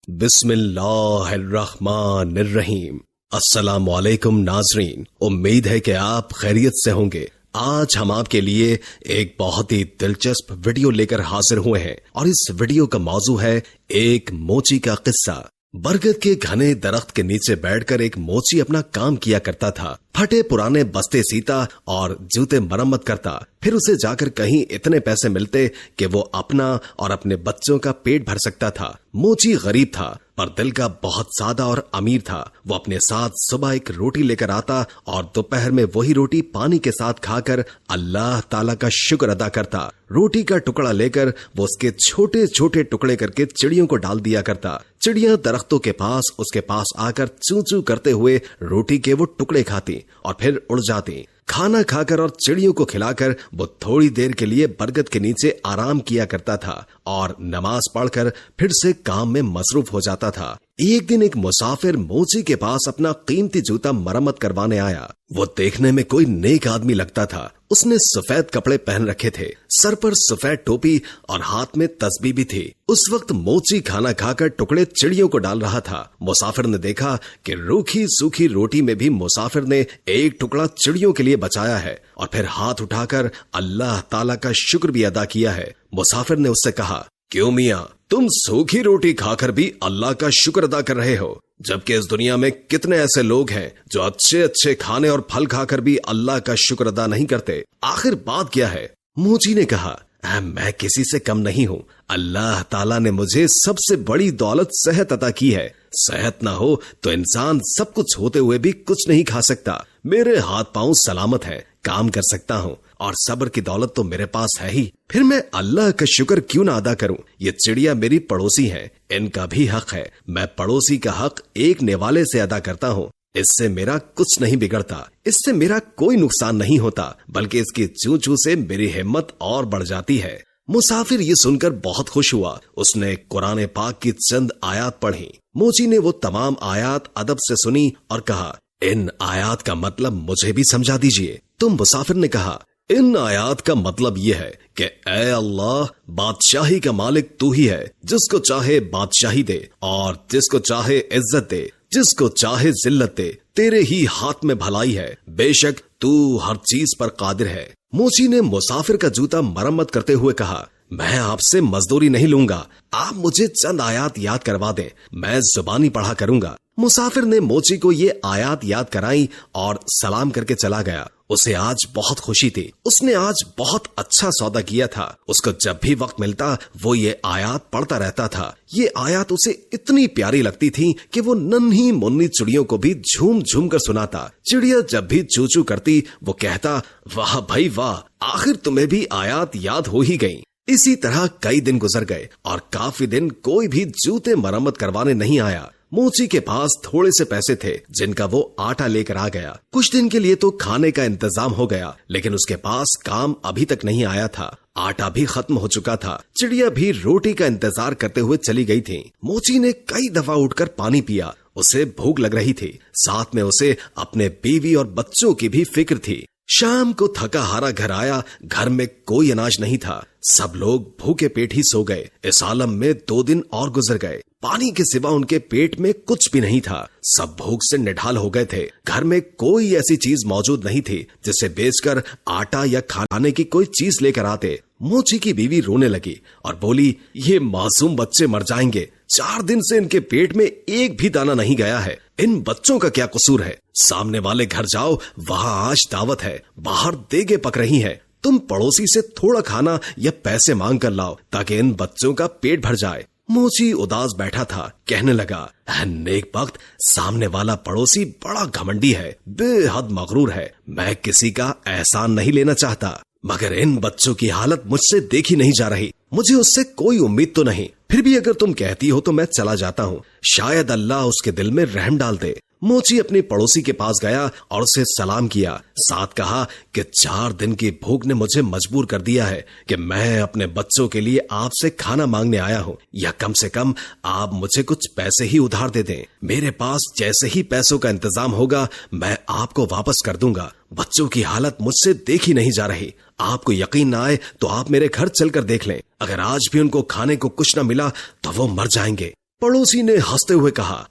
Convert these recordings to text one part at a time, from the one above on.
बिस्मिल्लाहिर्रहमानिर्रहीम। अस्सलाम वालेकुम नाजरीन, उम्मीद है कि आप खैरियत से होंगे। आज हम आपके लिए एक बहुत ही दिलचस्प वीडियो लेकर हाजिर हुए हैं और इस वीडियो का मौजू है एक मोची का किस्सा। बरगद के घने दरख्त के नीचे बैठकर एक मोची अपना काम किया करता था। फटे पुराने बस्ते सीता और जूते मरम्मत करता। फिर उसे जाकर कहीं इतने पैसे मिलते कि वो अपना और अपने बच्चों का पेट भर सकता था। मोची गरीब था पर दिल का बहुत सादा और अमीर था। वो अपने साथ सुबह एक रोटी लेकर आता और दोपहर में वही रोटी पानी के साथ खाकर अल्लाह ताला का शुक्र अदा करता। रोटी का टुकड़ा लेकर वो उसके छोटे छोटे टुकड़े करके चिड़ियों को डाल दिया करता। चिड़िया दरख्तों के पास उसके पास आकर चू चू करते हुए रोटी के वो टुकड़े खाती और फिर उड़ जाती। खाना खाकर और चिड़ियों को खिलाकर वो थोड़ी देर के लिए बरगद के नीचे आराम किया करता था और नमाज पढ़कर फिर से काम में मसरूफ हो जाता था। एक दिन एक मुसाफिर मोची के पास अपना कीमती जूता मरम्मत करवाने आया। वो देखने में कोई नेक आदमी लगता था। उसने सफेद कपड़े पहन रखे थे, सर पर सफेद टोपी और हाथ में तस्बीह भी थी। उस वक्त मोची खाना खाकर टुकड़े चिड़ियों को डाल रहा था। मुसाफिर ने देखा कि रूखी सूखी रोटी में भी मुसाफिर ने एक टुकड़ा चिड़ियों के लिए बचाया है और फिर हाथ उठाकर अल्लाह ताला का शुक्र भी अदा किया है। मुसाफिर ने उससे कहा, क्यों मियां, तुम सूखी रोटी खाकर भी अल्लाह का शुक्र अदा कर रहे हो, जबकि इस दुनिया में कितने ऐसे लोग हैं जो अच्छे अच्छे खाने और फल खाकर भी अल्लाह का शुक्र अदा नहीं करते। आखिर बात क्या है? मोची ने कहा, मैं किसी से कम नहीं हूँ। अल्लाह ताला ने मुझे सबसे बड़ी दौलत सेहत अता की है। सेहत ना हो तो इंसान सब कुछ होते हुए भी कुछ नहीं खा सकता। मेरे हाथ पांव सलामत है, काम कर सकता हूँ और सब्र की दौलत तो मेरे पास है ही। फिर मैं अल्लाह का शुक्र क्यों ना अदा करूं? ये चिड़िया मेरी पड़ोसी है, इनका भी हक है। मैं पड़ोसी का हक एक निवाले से अदा करता हूँ। इससे मेरा कुछ नहीं बिगड़ता, इससे मेरा कोई नुकसान नहीं होता, बल्कि इसकी चू चू से मेरी हिम्मत और बढ़ जाती है। मुसाफिर ये सुनकर बहुत खुश हुआ। उसने कुरान पाक की चंद आयात पढ़ी। मोची ने वो तमाम आयात अदब से सुनी और कहा, इन आयात का मतलब मुझे भी समझा दीजिए। तो मुसाफिर ने कहा, इन आयात का मतलब ये है कि ऐ अल्लाह, बादशाही का मालिक तू ही है। जिसको चाहे बादशाही दे और जिसको चाहे इज्जत दे, जिसको चाहे जिल्लत दे। तेरे ही हाथ में भलाई है, बेशक तू हर चीज पर कादिर है। मोची ने मुसाफिर का जूता मरम्मत करते हुए कहा, मैं आपसे मजदूरी नहीं लूंगा, आप मुझे चंद आयात याद करवा दें, मैं जुबानी पढ़ा करूंगा। मुसाफिर ने मोची को ये आयात याद कराई और सलाम करके चला गया। उसे आज बहुत खुशी थी। उसने आज बहुत अच्छा सौदा किया था। उसको जब भी वक्त मिलता वो ये आयात पढ़ता रहता था। ये आयात उसे इतनी प्यारी लगती थी कि वो नन्ही मुन्नी चिड़ियों को भी झूम झूम कर सुनाता। चिड़िया जब भी चू चू करती वो कहता, वाह भाई वाह, आखिर तुम्हें भी आयात याद हो ही गई। इसी तरह कई दिन गुजर गए और काफी दिन कोई भी जूते मरम्मत करवाने नहीं आया। मोची के पास थोड़े से पैसे थे जिनका वो आटा लेकर आ गया। कुछ दिन के लिए तो खाने का इंतजाम हो गया, लेकिन उसके पास काम अभी तक नहीं आया था। आटा भी खत्म हो चुका था। चिड़िया भी रोटी का इंतजार करते हुए चली गई थी। मोची ने कई दफा उठकर पानी पिया। उसे भूख लग रही थी, साथ में उसे अपने बीवी और बच्चों की भी फिक्र थी। शाम को थका हारा घर आया। घर में कोई अनाज नहीं था। सब लोग भूखे पेट ही सो गए। इस आलम में 2 दिन और गुजर गए। पानी के सिवा उनके पेट में कुछ भी नहीं था। सब भूख से निढाल हो गए थे। घर में कोई ऐसी चीज मौजूद नहीं थी जिसे बेचकर आटा या खाने की कोई चीज लेकर आते। मोची की बीवी रोने लगी और बोली, ये मासूम बच्चे मर जाएंगे। 4 दिन से इनके पेट में एक भी दाना नहीं गया है। इन बच्चों का क्या कसूर है? सामने वाले घर जाओ, वहाँ आज दावत है, बाहर देगे पक रही हैं। तुम पड़ोसी से थोड़ा खाना या पैसे मांग कर लाओ ताकि इन बच्चों का पेट भर जाए। मोची उदास बैठा था। कहने लगा, नेक वक्त, सामने वाला पड़ोसी बड़ा घमंडी है, बेहद मगरूर है। मैं किसी का एहसान नहीं लेना चाहता, मगर इन बच्चों की हालत मुझसे देखी नहीं जा रही। मुझे उससे कोई उम्मीद तो नहीं। फिर भी अगर तुम कहती हो तो मैं चला जाता हूँ, शायद अल्लाह उसके दिल में रहम डाल दे। मोची अपनी पड़ोसी के पास गया और उसे सलाम किया। साथ कहा कि 4 दिन की भूख ने मुझे मजबूर कर दिया है कि मैं अपने बच्चों के लिए आपसे खाना मांगने आया हूँ, या कम से कम आप मुझे कुछ पैसे ही उधार दे दें। मेरे पास जैसे ही पैसों का इंतजाम होगा मैं आपको वापस कर दूंगा। बच्चों की हालत मुझसे देखी नहीं जा रही। आपको यकीन ना आए तो आप मेरे घर चलकर देख लें। अगर आज भी उनको खाने को कुछ न मिला तो वो मर जाएंगे। पड़ोसी ने हंसते हुए कहा,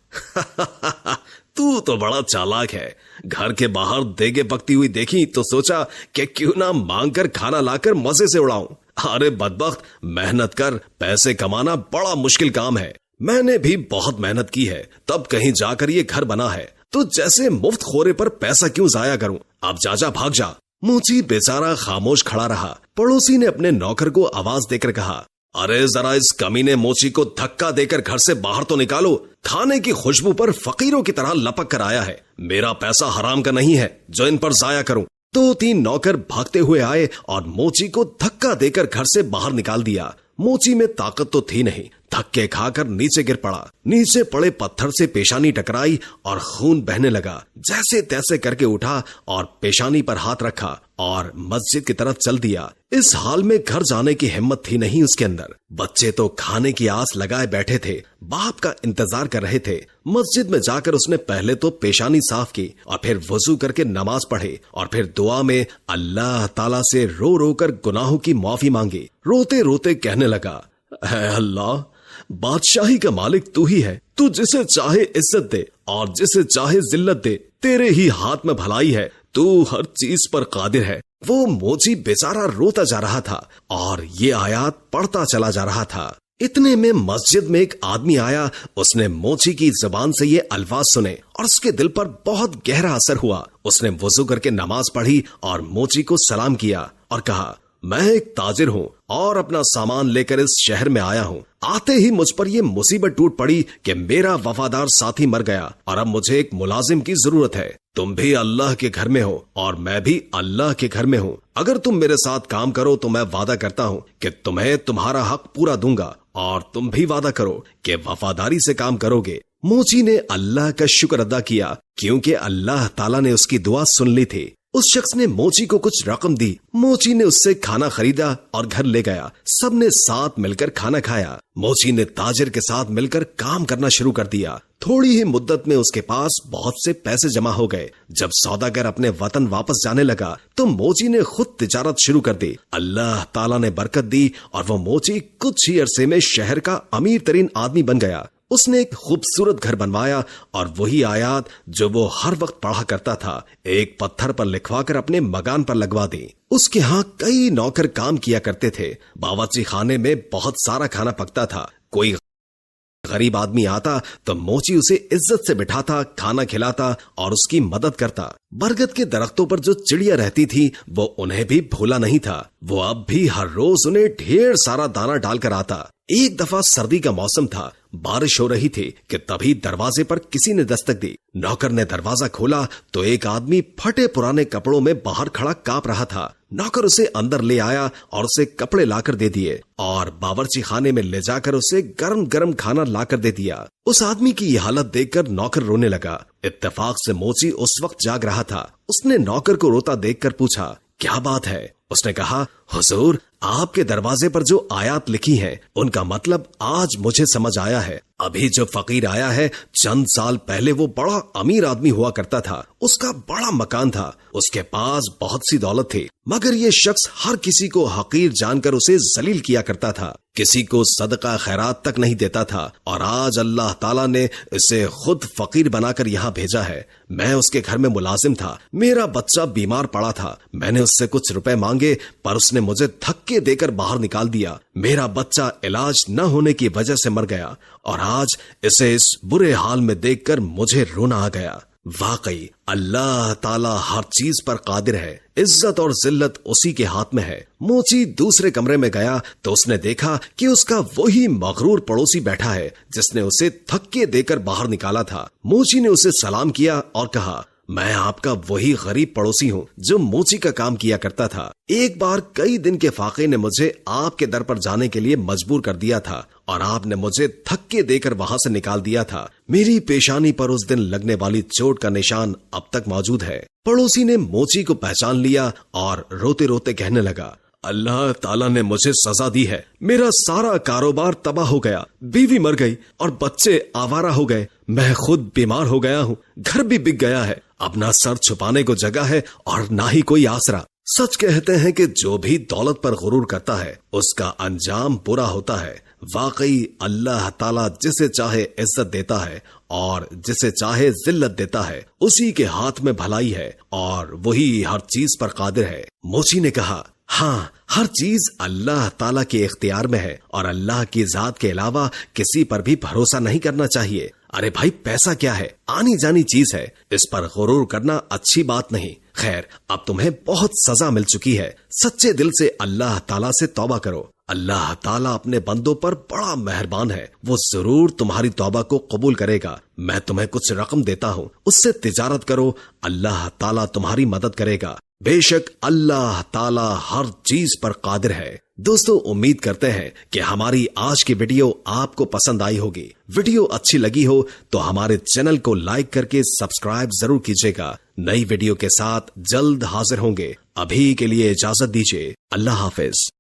तू तो बड़ा चालाक है। घर के बाहर देगे पकती हुई देखी तो सोचा कि क्यों ना मांग कर खाना लाकर मजे से उड़ाऊं। अरे बदबख्त, मेहनत कर पैसे कमाना बड़ा मुश्किल काम है। मैंने भी बहुत मेहनत की है, तब कहीं जाकर ये घर बना है, तो जैसे मुफ्त खोरे पर पैसा क्यों जाया करूं। अब जा भाग जा। मोची बेचारा खामोश खड़ा रहा। पड़ोसी ने अपने नौकर को आवाज देकर कहा, अरे जरा इस कमीने मोची को धक्का देकर घर से बाहर तो निकालो। खाने की खुशबू पर फकीरों की तरह लपक कर आया है। मेरा पैसा हराम का नहीं है जो इन पर जाया करूं। 2-3 नौकर भागते हुए आए और मोची को धक्का देकर घर से बाहर निकाल दिया। मोची में ताकत तो थी नहीं, धक्के खाकर नीचे गिर पड़ा। नीचे पड़े पत्थर से पेशानी टकराई और खून बहने लगा। जैसे तैसे करके उठा और पेशानी पर हाथ रखा और मस्जिद की तरफ चल दिया। इस हाल में घर जाने की हिम्मत थी नहीं उसके अंदर। बच्चे तो खाने की आस लगाए बैठे थे, बाप का इंतजार कर रहे थे। मस्जिद में जाकर उसने पहले तो पेशानी साफ की और फिर वजू करके नमाज पढ़े और फिर दुआ में अल्लाह ताला से रो रो कर गुनाहों की माफी मांगी। रोते रोते कहने लगा, ऐ अल्लाह, बादशाही का मालिक तू ही है। तू जिसे चाहे इज्जत दे और जिसे चाहे जिल्लत दे। तेरे ही हाथ में भलाई है। तू हर चीज पर कादिर है। वो मोची बेचारा रोता जा रहा था और ये आयत पढ़ता चला जा रहा था। इतने में मस्जिद में एक आदमी आया। उसने मोची की जुबान से ये अल्फाज सुने और उसके दिल पर बहुत गहरा असर हुआ। उसने वुजू करके नमाज पढ़ी और मोची को सलाम किया और कहा, मैं एक ताजिर हूँ और अपना सामान लेकर इस शहर में आया हूँ। आते ही मुझ पर यह मुसीबत टूट पड़ी कि मेरा वफादार साथी मर गया और अब मुझे एक मुलाजिम की जरूरत है। तुम भी अल्लाह के घर में हो और मैं भी अल्लाह के घर में हूँ। अगर तुम मेरे साथ काम करो तो मैं वादा करता हूँ कि तुम्हें तुम्हारा हक पूरा दूंगा और तुम भी वादा करो कि वफादारी से काम करोगे। मोची ने अल्लाह का शुक्र अदा किया क्योंकि अल्लाह ताला ने उसकी दुआ सुन ली थी। उस शख्स ने मोची को कुछ रकम दी। मोची ने उससे खाना खरीदा और घर ले गया। सबने साथ मिलकर खाना खाया। मोची ने ताजिर के साथ मिलकर काम करना शुरू कर दिया। थोड़ी ही मुद्दत में उसके पास बहुत से पैसे जमा हो गए। जब सौदागर अपने वतन वापस जाने लगा तो मोची ने खुद तिजारत शुरू कर दी। अल्लाह ताला ने बरकत दी और वो मोची कुछ ही अरसे में शहर का अमीर तरीन आदमी बन गया। उसने एक खूबसूरत घर बनवाया और वही आयत जो वो हर वक्त पढ़ा करता था एक पत्थर पर लिखवाकर अपने मकान पर लगवा दी। उसके यहाँ कई नौकर काम किया करते थे। बावर्ची खाने में बहुत सारा खाना पकता था। कोई गरीब आदमी आता तो मोची उसे इज्जत से बिठाता, खाना खिलाता और उसकी मदद करता। बरगद के दरख्तों पर जो चिड़िया रहती थी वो उन्हें भी भूला नहीं था। वो अब भी हर रोज उन्हें ढेर सारा दाना डालकर आता। एक दफा सर्दी का मौसम था, बारिश हो रही थी कि तभी दरवाजे पर किसी ने दस्तक दी। नौकर ने दरवाजा खोला तो एक आदमी फटे पुराने कपड़ों में बाहर खड़ा कांप रहा था। नौकर उसे अंदर ले आया और उसे कपड़े लाकर दे दिए और बावर्ची खाने में ले जाकर उसे गरम गरम खाना लाकर दे दिया। उस आदमी की ये हालत देखकर नौकर रोने लगा। इत्तेफाक से मोची उस वक्त जाग रहा था। उसने नौकर को रोता देखकर पूछा, क्या बात है? उसने कहा, हुजूर, आपके दरवाजे पर जो आयत लिखी है उनका मतलब आज मुझे समझ आया है। अभी जो फकीर आया है चंद साल पहले वो बड़ा अमीर आदमी हुआ करता था। उसका बड़ा मकान था, उसके पास बहुत सी दौलत थी, मगर ये शख्स हर किसी को हकीर जानकर उसे जलील किया करता था। किसी को सदका खैरात तक नहीं देता था और आज अल्लाह ताला ने इसे खुद फकीर बनाकर यहाँ भेजा है। मैं उसके घर में मुलाजिम था। मेरा बच्चा बीमार पड़ा था। मैंने उससे कुछ रुपए मांगे पर उसने मुझे धक्के देकर बाहर निकाल दिया। मेरा बच्चा इलाज न होने की वजह से मर गया और आज इसे इस बुरे हाल में देखकर मुझे रोना आ गया। वाकई अल्लाह ताला हर चीज पर कादिर है। इज्जत और जिल्लत उसी के हाथ में है। मोची दूसरे कमरे में गया तो उसने देखा कि उसका वही मगरूर पड़ोसी बैठा है जिसने उसे धक्के देकर बाहर निकाला था। मोची ने उसे सलाम किया और कहा, मैं आपका वही गरीब पड़ोसी हूँ जो मोची का काम किया करता था। एक बार कई दिन के फाके ने मुझे आपके दर पर जाने के लिए मजबूर कर दिया था और आपने मुझे धक्के देकर वहां से निकाल दिया था। मेरी पेशानी पर उस दिन लगने वाली चोट का निशान अब तक मौजूद है। पड़ोसी ने मोची को पहचान लिया और रोते रोते कहने लगा, अल्लाह ताला ने मुझे सजा दी है। मेरा सारा कारोबार तबाह हो गया, बीवी मर गई और बच्चे आवारा हो गए। मैं खुद बीमार हो गया हूँ, घर भी बिक गया है। अब ना सर छुपाने को जगह है और ना ही कोई आसरा। सच कहते हैं कि जो भी दौलत पर गुरूर करता है उसका अंजाम बुरा होता है। واقعی اللہ تعالیٰ جسے چاہے عزت دیتا ہے اور جسے چاہے ذلت دیتا ہے، اسی کے ہاتھ میں بھلائی ہے اور وہی ہر چیز پر قادر ہے۔ موچی نے کہا، ہاں، ہر چیز اللہ تعالیٰ کے اختیار میں ہے اور اللہ کی ذات کے علاوہ کسی پر بھی بھروسہ نہیں کرنا چاہیے۔ ارے بھائی، پیسہ کیا ہے؟ آنی جانی چیز ہے، اس پر غرور کرنا اچھی بات نہیں۔ خیر، اب تمہیں بہت سزا مل چکی ہے، سچے دل سے اللہ تعالیٰ سے توبہ کرو۔ اللہ تعالیٰ اپنے بندوں پر بڑا مہربان ہے، وہ ضرور تمہاری توبہ کو قبول کرے گا۔ میں تمہیں کچھ رقم دیتا ہوں، اس سے تجارت کرو، اللہ تعالیٰ تمہاری مدد کرے گا۔ بے شک اللہ تعالیٰ ہر چیز پر قادر ہے۔ دوستو، امید کرتے ہیں کہ ہماری آج کی ویڈیو آپ کو پسند آئی ہوگی۔ ویڈیو اچھی لگی ہو تو ہمارے چینل کو لائک کر کے سبسکرائب ضرور کیجیے گا۔ نئی ویڈیو کے ساتھ جلد حاضر ہوں گے۔ ابھی کے لیے اجازت دیجیے، اللہ حافظ۔